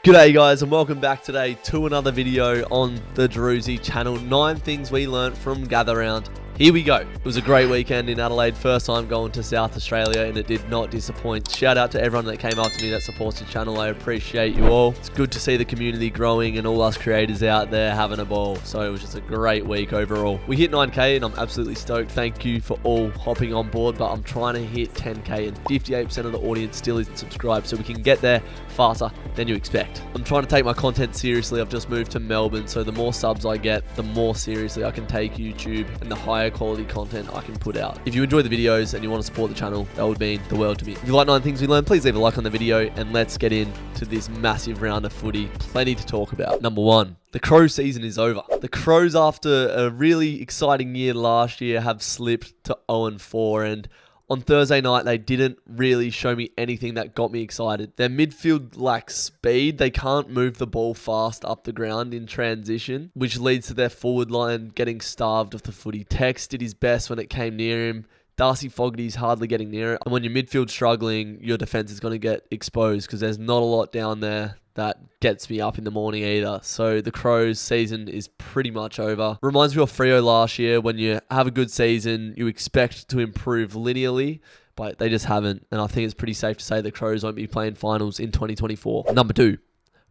G'day guys and welcome back today to another video on the Drewzy channel. 9 things we learnt from Gather Round. Here we go. It was a great weekend in Adelaide. First time going to South Australia and it did not disappoint. Shout out to everyone that came up to me that supports the channel. I appreciate you all. It's good to see the community growing and all us creators out there having a ball. So it was just a great week overall. We hit 9k and I'm absolutely stoked. Thank you for all hopping on board, but I'm trying to hit 10k and 58% of the audience still isn't subscribed, so we can get there faster than you expect. I'm trying to take my content seriously. I've just moved to Melbourne, so the more subs I get, the more seriously I can take YouTube and the higher quality content I can put out. If you enjoy the videos and you want to support the channel, that would mean the world to me. If you like 9 things we learned, please leave a like on the video and let's get into this massive round of footy. Plenty to talk about. Number 1. The Crow season is over. The Crows, after a really exciting year last year, have slipped to 0-4, and on Thursday night, they didn't really show me anything that got me excited. Their midfield lacks speed. They can't move the ball fast up the ground in transition, which leads to their forward line getting starved of the footy. Tex did his best when it came near him. Darcy Fogarty's hardly getting near it. And when your midfield's struggling, your defense is going to get exposed because there's not a lot down there that gets me up in the morning either. So the Crows season is pretty much over. Reminds me of Freo last year. When you have a good season, you expect to improve linearly, but they just haven't. And I think it's pretty safe to say the Crows won't be playing finals in 2024. Number 2,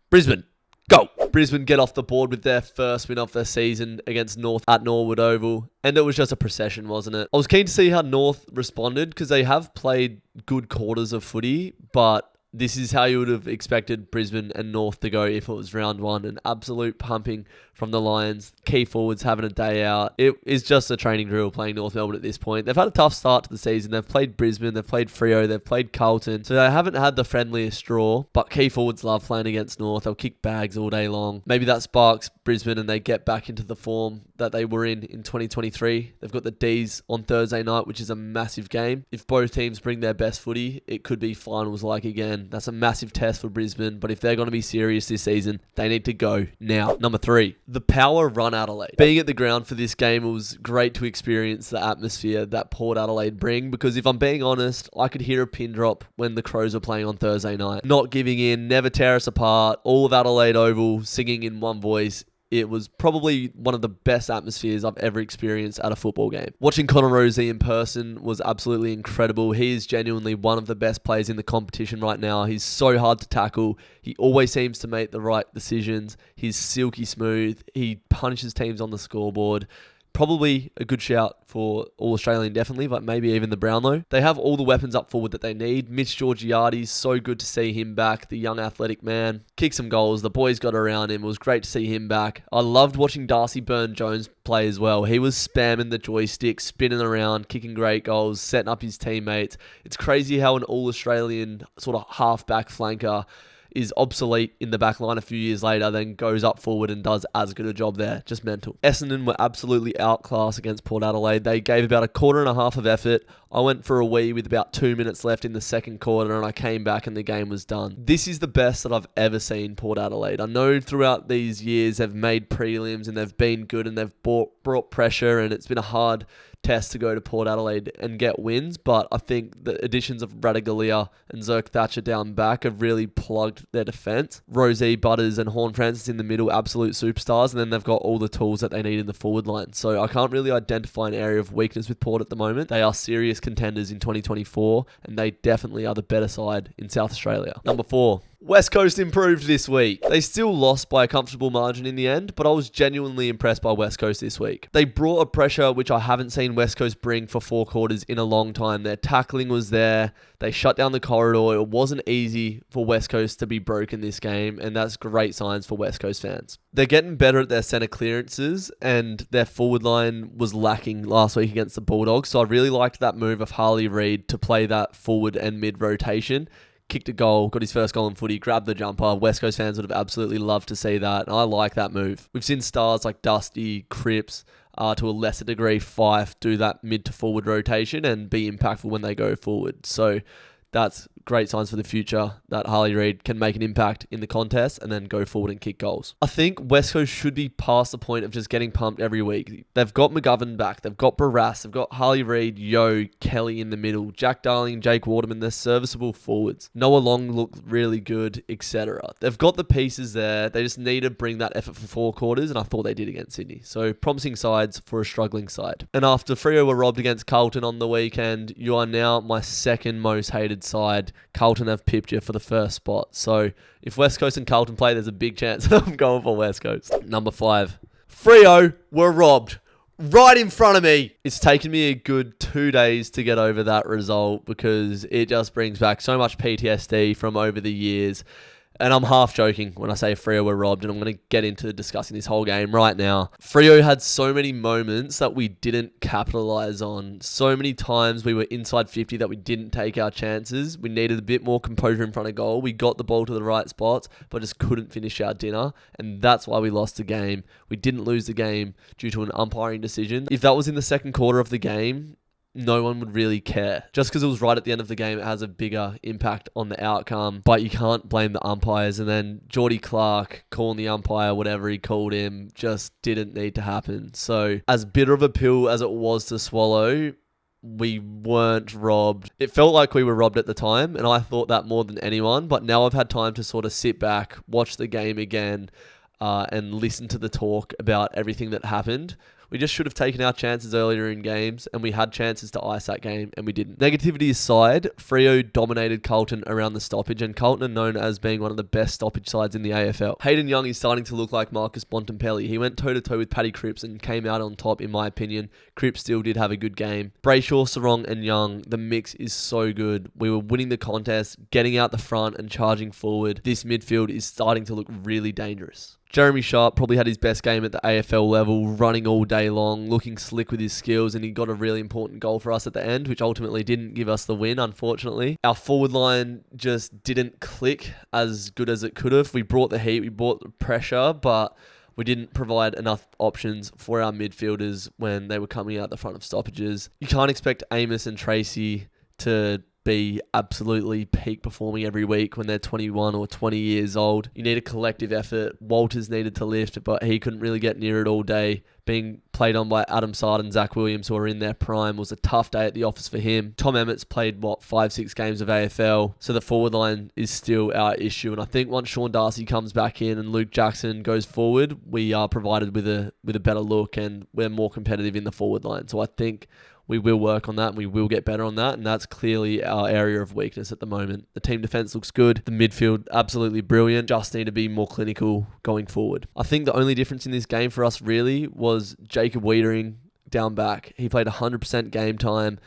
Brisbane Go. Brisbane get off the board with their first win of their season against North at Norwood Oval. And it was just a procession, wasn't it? I was keen to see how North responded because they have played good quarters of footy, but this is how you would have expected Brisbane and North to go if it was round 1. An absolute pumping from the Lions. Key forwards having a day out. It is just a training drill playing North Melbourne at this point. They've had a tough start to the season. They've played Brisbane, they've played Freo, they've played Carlton. So they haven't had the friendliest draw, but key forwards love playing against North. They'll kick bags all day long. Maybe that sparks Brisbane and they get back into the form that they were in 2023. They've got the D's on Thursday night, which is a massive game. If both teams bring their best footy, it could be finals-like again. That's a massive test for Brisbane, but if they're going to be serious this season, they need to go now. Number 3, the power run Adelaide. Being at the ground for this game, it was great to experience the atmosphere that Port Adelaide bring, because if I'm being honest, I could hear a pin drop when the Crows were playing on Thursday night. Not giving in, never tear us apart, all of Adelaide Oval singing in one voice. It was probably one of the best atmospheres I've ever experienced at a football game. Watching Connor Rozee in person was absolutely incredible. He is genuinely one of the best players in the competition right now. He's so hard to tackle. He always seems to make the right decisions. He's silky smooth. He punishes teams on the scoreboard. Probably a good shout for All-Australian, definitely, but maybe even the Brownlow. They have all the weapons up forward that they need. Mitch Georgiades, so good to see him back, the young athletic man. Kicked some goals, the boys got around him. It was great to see him back. I loved watching Darcy Burn-Jones play as well. He was spamming the joystick, spinning around, kicking great goals, setting up his teammates. It's crazy how an All-Australian sort of half-back flanker is obsolete in the back line a few years later, then goes up forward and does as good a job there. Just mental. Essendon were absolutely outclassed against Port Adelaide. They gave about a quarter and a half of effort. I went for a wee with about 2 minutes left in the second quarter and I came back and the game was done. This is the best that I've ever seen Port Adelaide. I know throughout these years they've made prelims and they've been good and they've brought pressure, and it's been a hard test to go to Port Adelaide and get wins, but I think the additions of Radaglia and Zerk Thatcher down back have really plugged their defence. Rozee, Butters and Horn Francis in the middle, absolute superstars, and then they've got all the tools that they need in the forward line. So I can't really identify an area of weakness with Port at the moment. They are serious contenders in 2024, and they definitely are the better side in South Australia. Number 4. West Coast improved this week. They still lost by a comfortable margin in the end, but I was genuinely impressed by West Coast this week. They brought a pressure which I haven't seen West Coast bring for 4 quarters in a long time. Their tackling was there. They shut down the corridor. It wasn't easy for West Coast to be broken this game, and that's great signs for West Coast fans. They're getting better at their centre clearances, and their forward line was lacking last week against the Bulldogs, so I really liked that move of Harley Reid to play that forward and mid rotation. Kicked a goal, got his first goal in footy, grabbed the jumper. West Coast fans would have absolutely loved to see that, and I like that move. We've seen stars like Dusty, Cripps, to a lesser degree Fife do that mid to forward rotation and be impactful when they go forward. So that's great signs for the future that Harley Reid can make an impact in the contest and then go forward and kick goals. I think West Coast should be past the point of just getting pumped every week. They've got McGovern back. They've got Barras. They've got Harley Reid, Yo, Kelly in the middle, Jack Darling, Jake Waterman. They're serviceable forwards. Noah Long looked really good, etc. They've got the pieces there. They just need to bring that effort for 4 quarters, and I thought they did against Sydney. So promising sides for a struggling side. And after Freo were robbed against Carlton on the weekend, you are now my second most hated side. Carlton have pipped you for the first spot. So if West Coast and Carlton play, there's a big chance that I'm going for West Coast. Number 5. Freo were robbed. Right in front of me. It's taken me a good 2 days to get over that result because it just brings back so much PTSD from over the years. And I'm half joking when I say Freo were robbed, and I'm going to get into discussing this whole game right now. Freo had so many moments that we didn't capitalise on. So many times we were inside 50 that we didn't take our chances. We needed a bit more composure in front of goal. We got the ball to the right spots, but just couldn't finish our dinner. And that's why we lost the game. We didn't lose the game due to an umpiring decision. If that was in the second quarter of the game, no one would really care. Just because it was right at the end of the game, it has a bigger impact on the outcome. But you can't blame the umpires. And then Geordie Clark calling the umpire, whatever he called him, just didn't need to happen. So as bitter of a pill as it was to swallow, we weren't robbed. It felt like we were robbed at the time, and I thought that more than anyone. But now I've had time to sort of sit back, watch the game again, and listen to the talk about everything that happened. We just should have taken our chances earlier in games, and we had chances to ice that game, and we didn't. Negativity aside, Freo dominated Carlton around the stoppage, and Carlton are known as being one of the best stoppage sides in the AFL. Hayden Young is starting to look like Marcus Bontempelli. He went toe-to-toe with Paddy Cripps and came out on top, in my opinion. Cripps still did have a good game. Brayshaw, Sarong, and Young, the mix is so good. We were winning the contest, getting out the front and charging forward. This midfield is starting to look really dangerous. Jeremy Sharp probably had his best game at the AFL level, running all day long, looking slick with his skills, and he got a really important goal for us at the end, which ultimately didn't give us the win, unfortunately. Our forward line just didn't click as good as it could have. We brought the heat, we brought the pressure, but we didn't provide enough options for our midfielders when they were coming out the front of stoppages. You can't expect Amos and Tracy to be absolutely peak performing every week when they're 21 or 20 years old. You need a collective effort. Walters needed to lift, but he couldn't really get near it all day. Being played on by Adam Sard and Zach Williams, who are in their prime, was a tough day at the office for him. Tom Emmett's played, 5-6 games of AFL, so the forward line is still our issue. And I think once Sean Darcy comes back in and Luke Jackson goes forward, we are provided with a better look, and we're more competitive in the forward line. So I think we will work on that, and we will get better on that, and that's clearly our area of weakness at the moment. The team defence looks good. The midfield, absolutely brilliant. Just need to be more clinical going forward. I think the only difference in this game for us really was Jacob Wiedering down back. He played 100% game time.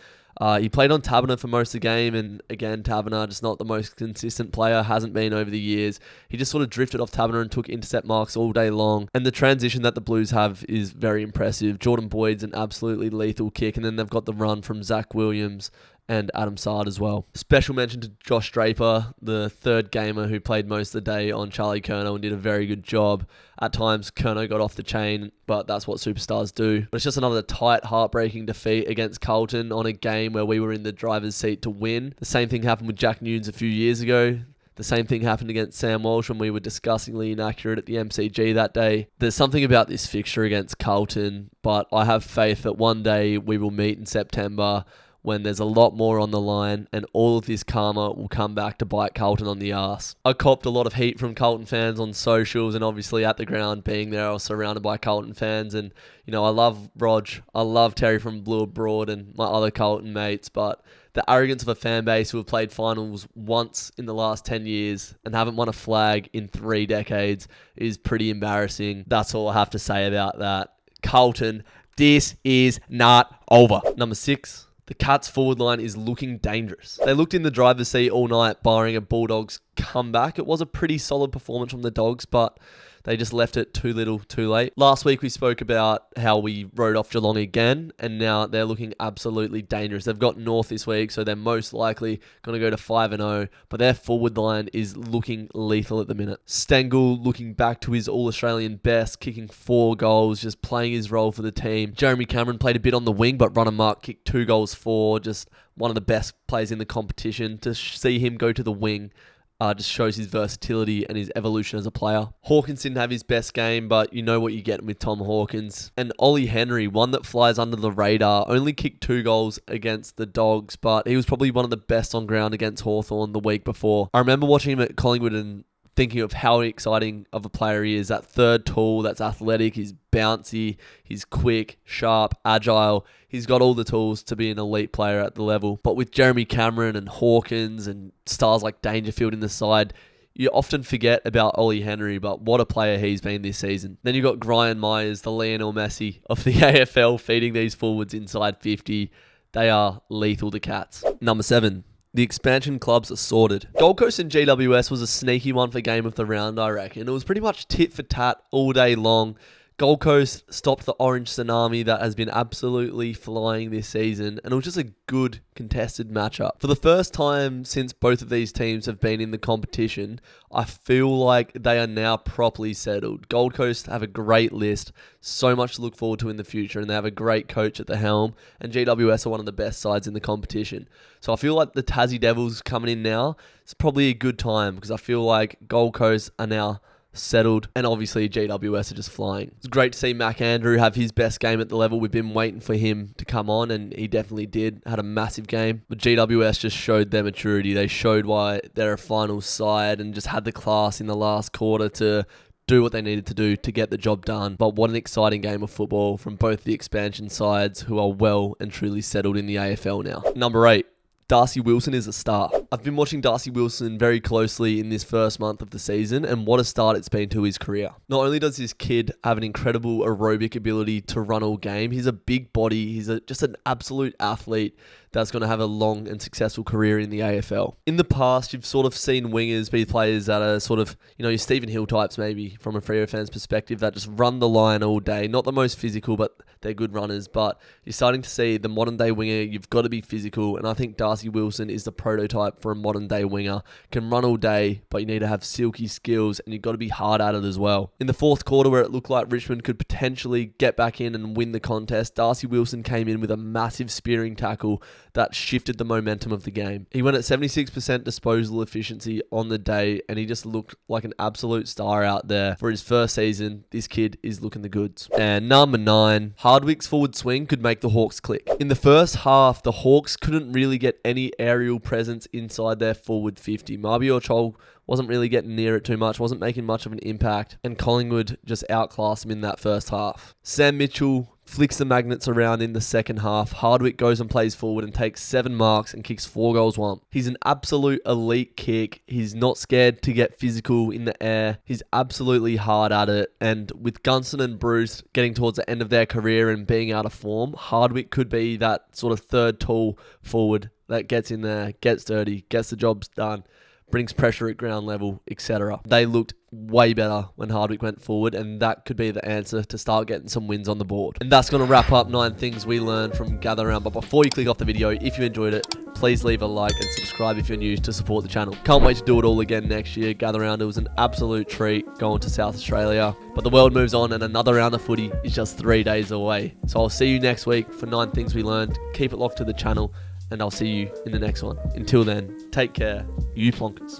He played on Taberner for most of the game, and again, Taberner just not the most consistent player, hasn't been over the years. He just sort of drifted off Taberner and took intercept marks all day long, and the transition that the Blues have is very impressive. Jordan Boyd's an absolutely lethal kick, and then they've got the run from Zach Williams and Adam Sard as well. Special mention to Josh Draper, the third gamer who played most of the day on Charlie Curnow and did a very good job. At times, Curnow got off the chain, but that's what superstars do. But it's just another tight, heartbreaking defeat against Carlton on a game where we were in the driver's seat to win. The same thing happened with Jack Nunes a few years ago. The same thing happened against Sam Walsh when we were disgustingly inaccurate at the MCG that day. There's something about this fixture against Carlton, but I have faith that one day we will meet in September when there's a lot more on the line, and all of this karma will come back to bite Carlton on the arse. I copped a lot of heat from Carlton fans on socials, and obviously at the ground, being there, I was surrounded by Carlton fans, and I love Rog, I love Terry from Blue Abroad and my other Carlton mates, but the arrogance of a fan base who have played finals once in the last 10 years and haven't won a flag in 3 decades is pretty embarrassing. That's all I have to say about that. Carlton, this is not over. Number 6. The Cats forward line is looking dangerous. They looked in the driver's seat all night, barring a Bulldogs comeback. It was a pretty solid performance from the Dogs, but they just left it too little, too late. Last week we spoke about how we wrote off Geelong again, and now they're looking absolutely dangerous. They've got North this week, so they're most likely going to go to 5-0, but their forward line is looking lethal at the minute. Stengel looking back to his All-Australian best, kicking 4 goals, just playing his role for the team. Jeremy Cameron played a bit on the wing, but Runner Mark kicked 2 goals for, just one of the best players in the competition. To see him go to the wing just shows his versatility and his evolution as a player. Hawkins didn't have his best game, but you know what you get with Tom Hawkins. And Ollie Henry, one that flies under the radar, only kicked 2 goals against the Dogs, but he was probably one of the best on ground against Hawthorn the week before. I remember watching him at Collingwood and thinking of how exciting of a player he is. That third tool, that's athletic, he's bouncy, he's quick, sharp, agile. He's got all the tools to be an elite player at the level. But with Jeremy Cameron and Hawkins and stars like Dangerfield in the side, you often forget about Ollie Henry, but what a player he's been this season. Then you've got Brian Myers, the Lionel Messi of the AFL, feeding these forwards inside 50. They are lethal to Cats. Number 7. The expansion clubs are sorted. Gold Coast and GWS was a sneaky one for game of the round, I reckon. It was pretty much tit for tat all day long. Gold Coast stopped the orange tsunami that has been absolutely flying this season, and it was just a good contested matchup. For the first time since both of these teams have been in the competition, I feel like they are now properly settled. Gold Coast have a great list, so much to look forward to in the future, and they have a great coach at the helm, and GWS are one of the best sides in the competition. So I feel like the Tassie Devils coming in now, it's probably a good time, because I feel like Gold Coast are now settled, and obviously GWS are just flying. It's great to see Mac Andrew have his best game at the level. We've been waiting for him to come on, and he definitely did. Had a massive game. But GWS just showed their maturity. They showed why they're a final side and just had the class in the last quarter to do what they needed to do to get the job done. But what an exciting game of football from both the expansion sides, who are well and truly settled in the AFL now. Number 8. Darcy Wilson is a star. I've been watching Darcy Wilson very closely in this first month of the season, and what a start it's been to his career. Not only does this kid have an incredible aerobic ability to run all game, he's a big body, he's just an absolute athlete that's going to have a long and successful career in the AFL. In the past, you've sort of seen wingers be players that are sort of, your Stephen Hill types maybe, from a Freo fan's perspective, that just run the line all day. Not the most physical, but they're good runners. But you're starting to see the modern day winger, you've got to be physical, and I think Darcy Wilson is the prototype for a modern day winger. Can run all day, but you need to have silky skills, and you've got to be hard at it as well. In the fourth quarter, where it looked like Richmond could potentially get back in and win the contest, Darcy Wilson came in with a massive spearing tackle that shifted the momentum of the game. He went at 76% disposal efficiency on the day, and he just looked like an absolute star out there. For his first season, this kid is looking the goods. And number 9, Hardwick's forward swing could make the Hawks click. In the first half, the Hawks couldn't really get any aerial presence inside their forward 50. Mabior Chol wasn't really getting near it too much, wasn't making much of an impact, and Collingwood just outclassed him in that first half. Sam Mitchell flicks the magnets around in the second half. Hardwick goes and plays forward and takes 7 marks and kicks 4 goals one. He's an absolute elite kick. He's not scared to get physical in the air. He's absolutely hard at it. And with Gunston and Bruce getting towards the end of their career and being out of form, Hardwick could be that sort of third tall forward that gets in there, gets dirty, gets the jobs done, brings pressure at ground level, etc. They looked way better when Hardwick went forward, and that could be the answer to start getting some wins on the board. And that's going to wrap up 9 things we learned from Gather Round. But before you click off the video, if you enjoyed it, please leave a like and subscribe if you're new to support the channel. Can't wait to do it all again next year. Gather Round, it was an absolute treat going to South Australia. But the world moves on, and another round of footy is just 3 days away. So I'll see you next week for 9 things we learned. Keep it locked to the channel, and I'll see you in the next one. Until then, take care, you plonkers.